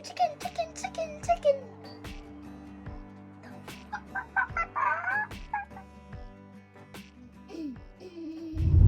Chicken.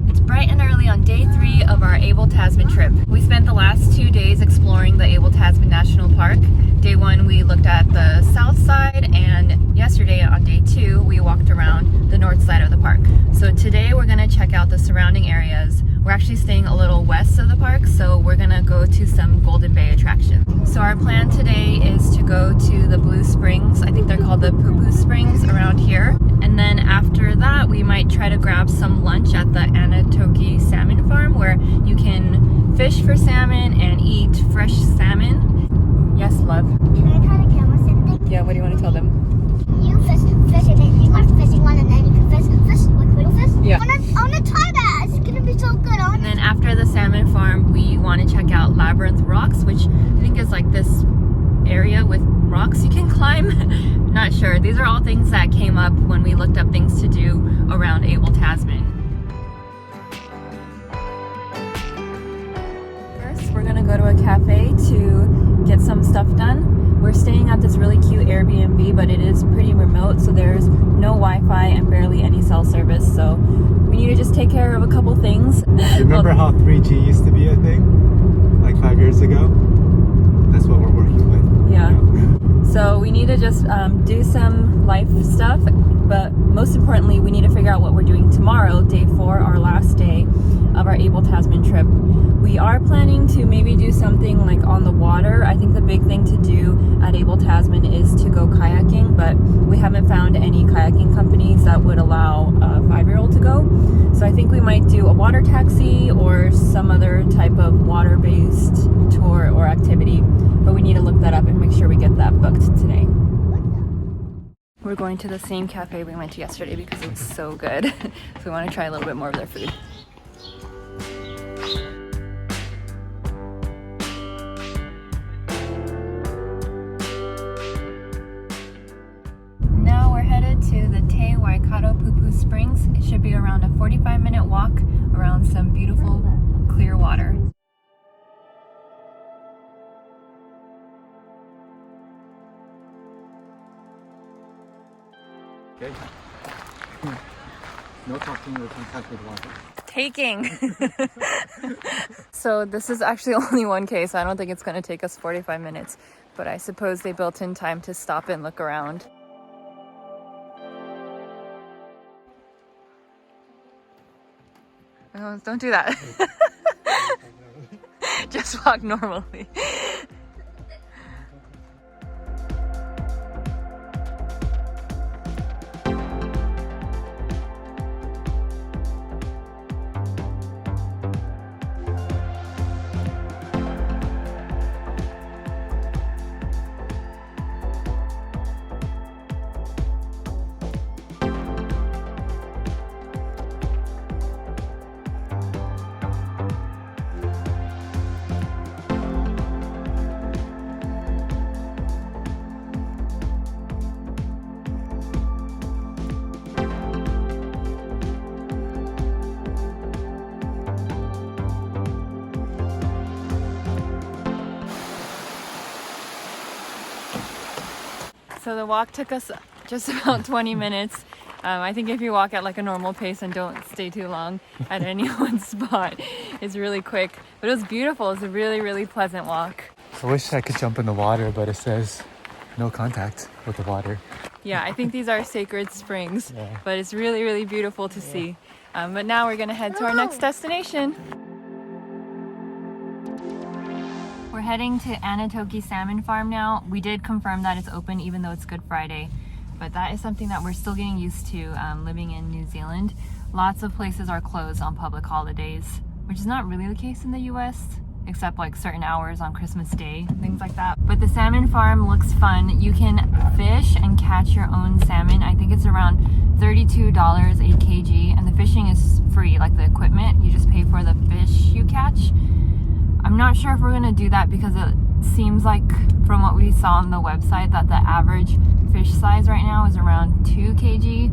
It's bright and early on day 3 of our Abel Tasman trip. We spent the last 2 days exploring the Abel Tasman National Park. Day 1 we looked at the south side, and yesterday on day 2 we walked around the north side of the park. So today we're going to check out the surrounding areas. We're actually staying a little west of the park, so we're going to go to some Golden Bay attractions. So our plan today is to go to the Blue Springs. I think they're called the Pupu Springs around here. And then after that we might try to grab some lunch at the Anatoki Salmon Farm, where you can fish for salmon and eat fresh salmon. Yes, love? Can I try the camera something? Yeah, what do you want to tell them? You fish and then you got the fishing one, and then you can fish like little fish. Yeah. I wanna try that. It's gonna be so good. And then after the salmon farm, we want to check out Labyrinth Rocks, which I think is like this area with rocks you can climb. Not sure. These are all things that came up when we looked up things to do around Abel Tasman. First, we're gonna go to a cafe to get some stuff done. We're staying at this really cute Airbnb, but it is pretty remote, so there's no Wi-Fi and barely any cell service, so we need to just take care of a couple things. You remember how 3G used to be a thing? Like 5 years ago? That's what we're working with. Yeah. So we need to just do some life stuff, but most importantly, we need to figure out what we're doing tomorrow, day 4, our last day of our Abel Tasman trip. We are planning to maybe do something like on the water. I think the big thing to do at Abel Tasman is to go kayaking, but we haven't found any kayaking companies that would allow a 5-year-old to go. So I think we might do a water taxi or some other type of water-based tour or activity, but we need to look that up and make sure we get that booked today. We're going to the same cafe we went to yesterday because it was so good. So we want to try a little bit more of their food. Now we're headed to the Waikoropupu Springs. It should be around a 45-minute walk around some beautiful clear water. Okay. No talking or contact with water. Taking. So this is actually only one case. I don't think it's going to take us 45 minutes, but I suppose they built in time to stop and look around. Oh, don't do that. Just walk normally. So the walk took us just about 20 minutes. I think if you walk at like a normal pace and don't stay too long at any one spot, it's really quick. But it was beautiful. It's a really, really pleasant walk. I wish I could jump in the water, but it says no contact with the water. Yeah, I think these are sacred springs, Yeah. but it's really, really beautiful to see. But now we're gonna head to our next destination. We're heading to Anatoki Salmon Farm now. We did confirm that it's open even though it's Good Friday, but that is something that we're still getting used to living in New Zealand. Lots of places are closed on public holidays, which is not really the case in the US, except like certain hours on Christmas Day, things like that. But the salmon farm looks fun. You can fish and catch your own salmon. I think it's around $32 a kg, and the fishing is free, like the equipment. You just pay for the fish you catch. I'm not sure if we're gonna do that because it seems like from what we saw on the website that the average fish size right now is around 2 kg.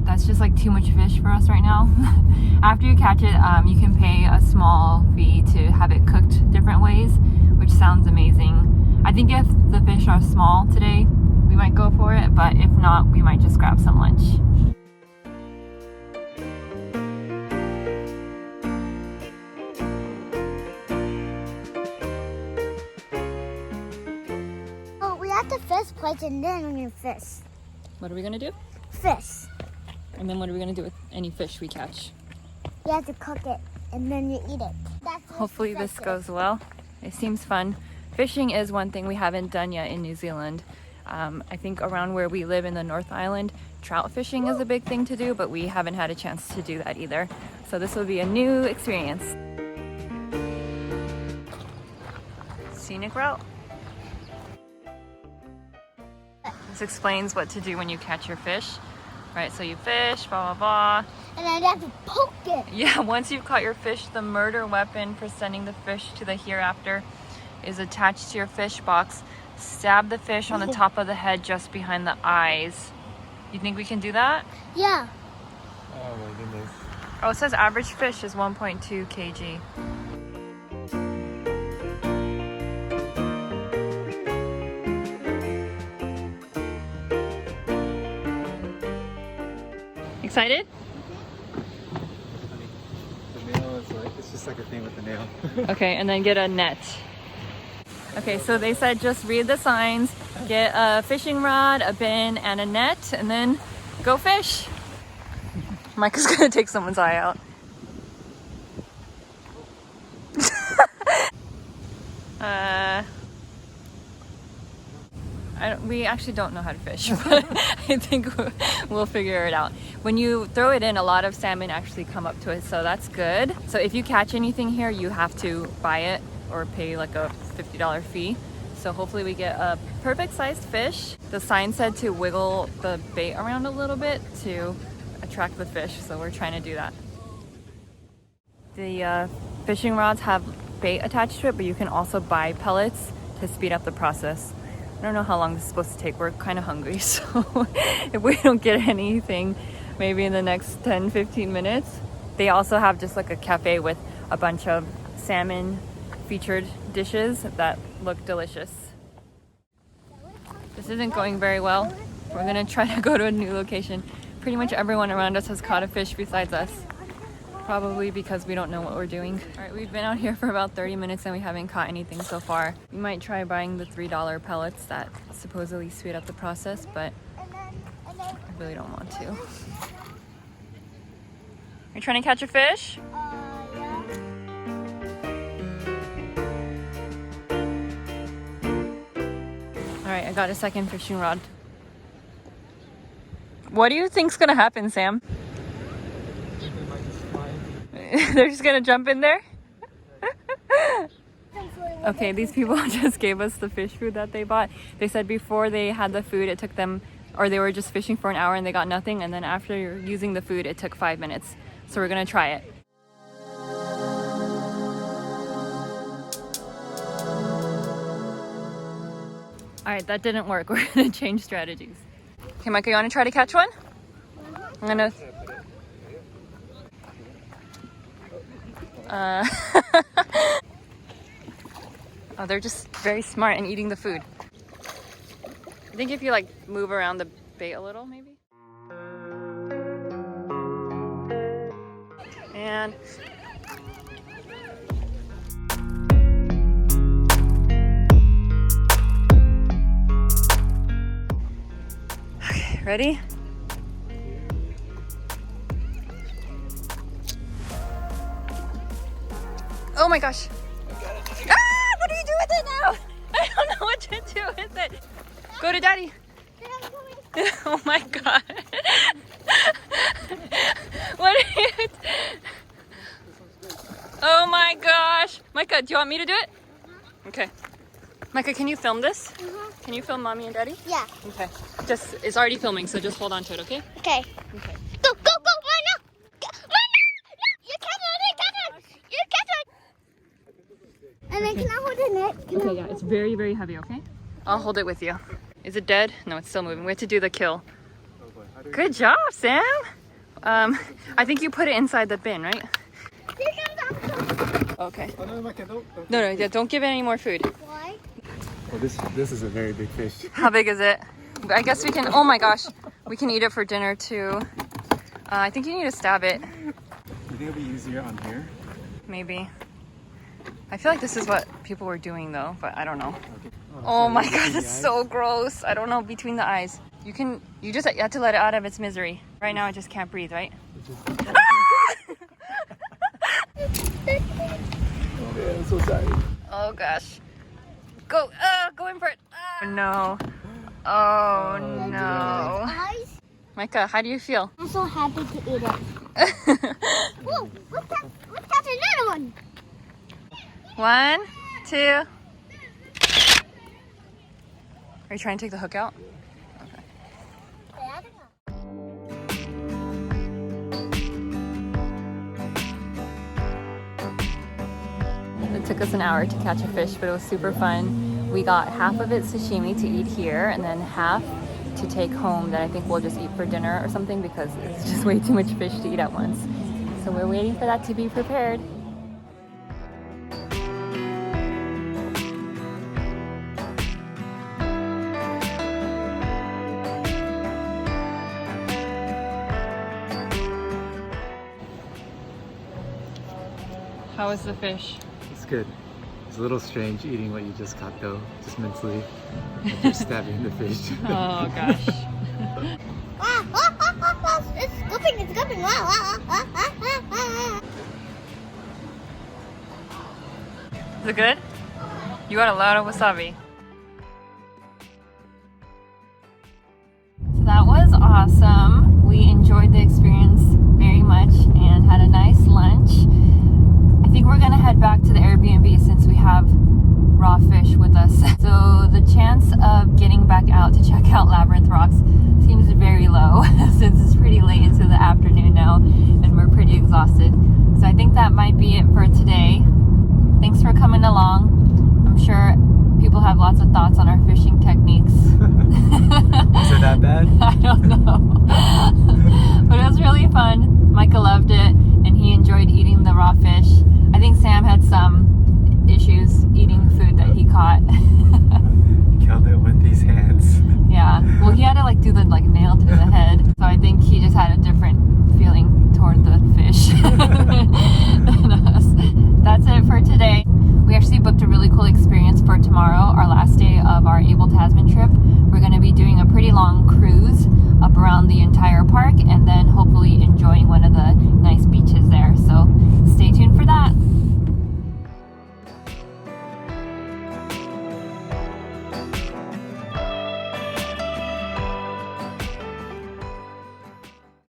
That's just like too much fish for us right now. After you catch it, you can pay a small fee to have it cooked different ways, which sounds amazing. I think if the fish are small today, we might go for it, but if not, we might just grab some lunch. Oh, we have to fish place and then we can fish. What are we gonna do? Fish. And then what are we gonna do with any fish we catch? You have to cook it and then you eat it. Hopefully this goes well. It seems fun. Fishing is one thing we haven't done yet in New Zealand. I think around where we live in the North Island, trout fishing is a big thing to do, but we haven't had a chance to do that either. So this will be a new experience. Scenic route. This explains what to do when you catch your fish. Right, so you fish, blah, blah, blah. And then you have to poke it. Yeah, once you've caught your fish, the murder weapon for sending the fish to the hereafter is attached to your fish box. Stab the fish on the top of the head just behind the eyes. You think we can do that? Yeah. Oh my goodness. Oh, it says average fish is 1.2 kg. Excited? The nail is like, it's just like a thing with the nail. Okay, and then get a net. Okay, so they said just read the signs, get a fishing rod, a bin, and a net, and then go fish. Mike is gonna take someone's eye out. We actually don't know how to fish, but I think we'll figure it out. When you throw it in, a lot of salmon actually come up to it, so that's good. So if you catch anything here, you have to buy it or pay like a $50 fee. So hopefully we get a perfect sized fish. The sign said to wiggle the bait around a little bit to attract the fish, so we're trying to do that. The fishing rods have bait attached to it, but you can also buy pellets to speed up the process. I don't know how long this is supposed to take. We're kind of hungry, so if we don't get anything maybe in the next 10-15 minutes. They also have just like a cafe with a bunch of salmon featured dishes that look delicious. This isn't going very well. We're gonna try to go to a new location. Pretty much everyone around us has caught a fish besides us. Probably because we don't know what we're doing. All right, we've been out here for about 30 minutes and we haven't caught anything so far. We might try buying the $3 pellets that supposedly speed up the process, but I really don't want to. You're trying to catch a fish? Yeah. All right, I got a second fishing rod. What do you think's gonna happen, Sam? They're just gonna jump in there? Okay, these people just gave us the fish food that they bought. They said before they had the food, it took them, or they were just fishing for an hour and they got nothing. And then after using the food, it took 5 minutes. So we're gonna try it. All right, that didn't work. We're gonna change strategies. Okay, Micah, you wanna try to catch one? I'm gonna... Oh, they're just very smart and eating the food. I think if you like move around the bait a little, maybe. And okay, ready? Oh my gosh. Ah, what do you do with it now? I don't know what to do with it. Go to daddy. Oh my god. What are you Oh my gosh. Micah, do you want me to do it? Okay. Micah, can you film this? Can you film mommy and daddy? Yeah. Okay. Just, it's already filming, so just hold on to it, okay? Okay. Okay. Go, go, go, run now! Run now! No, you catch it! You catch it! And then can I hold the net? Okay, yeah, it's very, very heavy, okay? I'll hold it with you. Is it dead? No, it's still moving. We have to do the kill. Good job, Sam! I think you put it inside the bin, right? Okay. Oh, no, Micah, No, yeah, don't give it any more food. Why? Well, this is a very big fish. How big is it? I guess we can, oh my gosh, we can eat it for dinner too. I think you need to stab it. You think it'll be easier on here? Maybe. I feel like this is what people were doing though, but I don't know. Okay. Oh so my between god, the that's eyes? so gross. I don't know, between the eyes. You just have to let it out of its misery. Right now it just can't breathe, right? Oh man, I'm so sorry. Oh gosh. Go in for it. Oh no. Oh no. Eyes. Micah, how do you feel? I'm so happy to eat it. Whoa, let's catch another one. 1, 2. Are you trying to take the hook out? It took us an hour to catch a fish, but it was super fun. We got half of it sashimi to eat here and then half to take home that I think we'll just eat for dinner or something because it's just way too much fish to eat at once. So we're waiting for that to be prepared. How was the fish? It's good. It's a little strange eating what you just caught though, just mentally. After stabbing the fish. Oh gosh. It's scooping, it's scooping. Is it good? You got a lot of wasabi. So that was awesome. We enjoyed the experience very much and had a nice lunch. I think we're gonna head back to the Airbnb since we have raw fish with us. So the chance of getting back out to check out Labyrinth Rocks seems very low since it's pretty late into the afternoon now and we're pretty exhausted. So I think that might be it for today. Thanks for coming along. I'm sure people have lots of thoughts on our fishing techniques. Is it that bad? I don't know. But it was really fun. Micah loved it and he enjoyed eating the raw fish. I think Sam had some issues eating food that he caught. Killed it with these hands. Yeah. Well, he had to like do the like nail to the head. So I think he just had a different feeling toward the fish than us. That's it for today. We actually booked a really cool experience for tomorrow, our last day of our Abel Tasman trip. We're going to be doing a pretty long cruise up around the entire park and then hopefully enjoying one of the nice beaches there. So stay tuned for that.